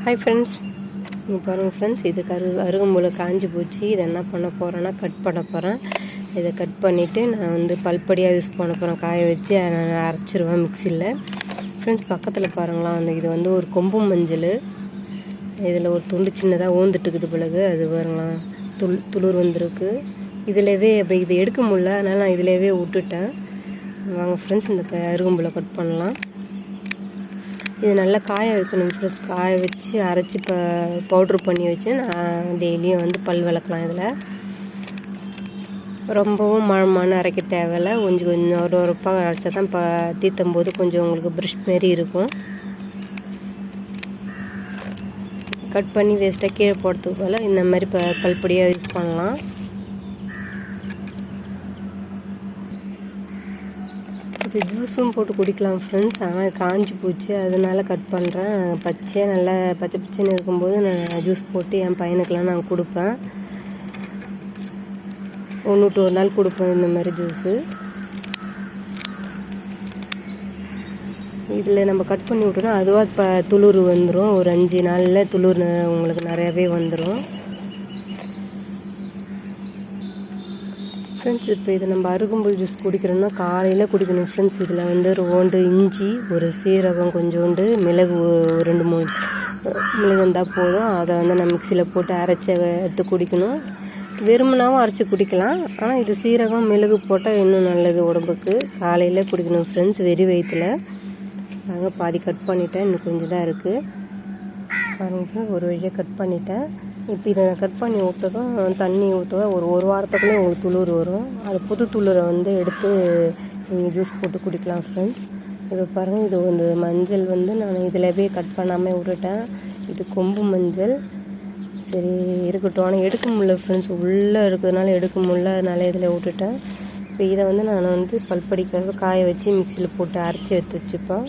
Hi friends, இங்கே பாருங்கள் friends, இது அருகம்புல் காஞ்சி போச்சு. இதை என்ன பண்ண போகிறேன்னா கட் பண்ண போகிறேன். இதை கட் பண்ணிவிட்டு நான் பல்படியாக யூஸ் பண்ண போகிறேன். காய வச்சு நான் அரைச்சிருவேன் மிக்சியில். ஃப்ரெண்ட்ஸ், பக்கத்தில் பாருங்களா, இது ஒரு கொம்பு மஞ்சள். இதில் ஒரு துண்டு சின்னதாக ஊந்துட்டுக்குது பிறகு அது பாருங்களா, துளிர் வந்திருக்கு. இதிலவே அப்படி இது எடுக்க முடியல, அதனால் நான் இதிலவே விட்டுட்டேன். வாங்க ஃப்ரெண்ட்ஸ், இந்த அருகம்புல்லை கட் பண்ணலாம். இது நல்லா காய வைக்கணும் ஃப்ரெண்ட்ஸ். காய வச்சு அரைச்சி பவுட்ரு பண்ணி வச்சு நான் டெய்லியும் பல் விளக்கலாம். இதில் ரொம்பவும் மழை அரைக்க தேவையில்லை. கொஞ்சம் ஒரு அரைச்சா தான் தீத்தும் போது கொஞ்சம் உங்களுக்கு ப்ரஷ் மாரி இருக்கும். கட் பண்ணி வேஸ்ட்டாக கீழே போடுறதுக்கு போல் இந்த மாதிரி பல்படியாக யூஸ் பண்ணலாம். இது ஜூஸும் போட்டு குடிக்கலாம் ஃப்ரெண்ட்ஸ். ஆனால் காஞ்சி போச்சு, அதனால கட் பண்ணுறேன். பச்சையாக நல்லா பச்சை பச்சைன்னு இருக்கும்போது நான் ஜூஸ் போட்டு என் பையனுக்கெலாம் நான் கொடுப்பேன். ஒன்று ஒரு நாள் கொடுப்பேன் இந்த மாதிரி ஜூஸு. இதில் நம்ம கட் பண்ணி விட்டோன்னா அதுவாக துளிர் வந்துடும். ஒரு 5 நாளில் துளிர் உங்களுக்கு நிறையாவே வந்துடும் ஃப்ரெண்ட்ஸ். இப்போ இது நம்ம அருகம்புல் ஜூஸ் குடிக்கிறோன்னா காலையில் குடிக்கணும் ஃப்ரெண்ட்ஸ். இதில் ரோண்டு இஞ்சி, ஒரு சீரகம், கொஞ்சோண்டு மிளகு, 2-3 மிளகு இருந்தால் போதும். அதை நான் மிக்சியில் போட்டு அரைச்சி எடுத்து குடிக்கணும். வெறுமனாவும் அரைச்சி குடிக்கலாம். ஆனால் இது சீரகம் மிளகு போட்டால் இன்னும் நல்லது உடம்புக்கு. காலையில் குடிக்கணும் ஃப்ரெண்ட்ஸ், வெறி வயிற்றில். நாங்கள் பாதி கட் பண்ணிட்டேன், இன்னும் கொஞ்சம் தான் இருக்குது பாருங்க. ஒரு வழியாக கட் பண்ணிட்டேன். இப்போ இதை கட் பண்ணி விட்டதும் தண்ணி ஊற்றுவேன். ஒரு வாரத்துக்குள்ளே உங்களுக்கு துளிர் வரும். அது புது துளிரை எடுத்து நீங்கள் ஜூஸ் போட்டு குடிக்கலாம் ஃப்ரெண்ட்ஸ். இப்போ பாருங்கள், இது மஞ்சள் நான் இதிலவே கட் பண்ணாமல் விட்டுட்டேன். இது கொம்பு மஞ்சள். சரி இருக்கட்டும், ஆனால் எடுக்க முடியல ஃப்ரெண்ட்ஸ், உள்ளே இருக்கிறதுனால எடுக்க முடியல, அதனால இதில் விட்டுட்டேன். இப்போ இதை நான் பல்படிக்காக காய வச்சு மிக்சியில் போட்டு அரைச்சி எடுத்து வச்சுப்பேன்.